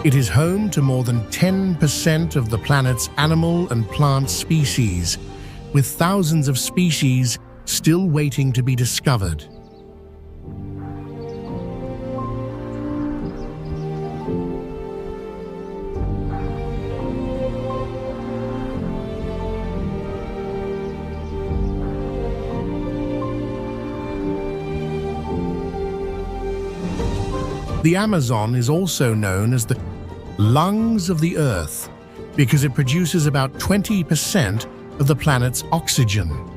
It is home to more than 10% of the planet's animal and plant species, with thousands of species still waiting to be discovered. The Amazon is also known as the lungs of the Earth because it produces about 20% of the planet's oxygen.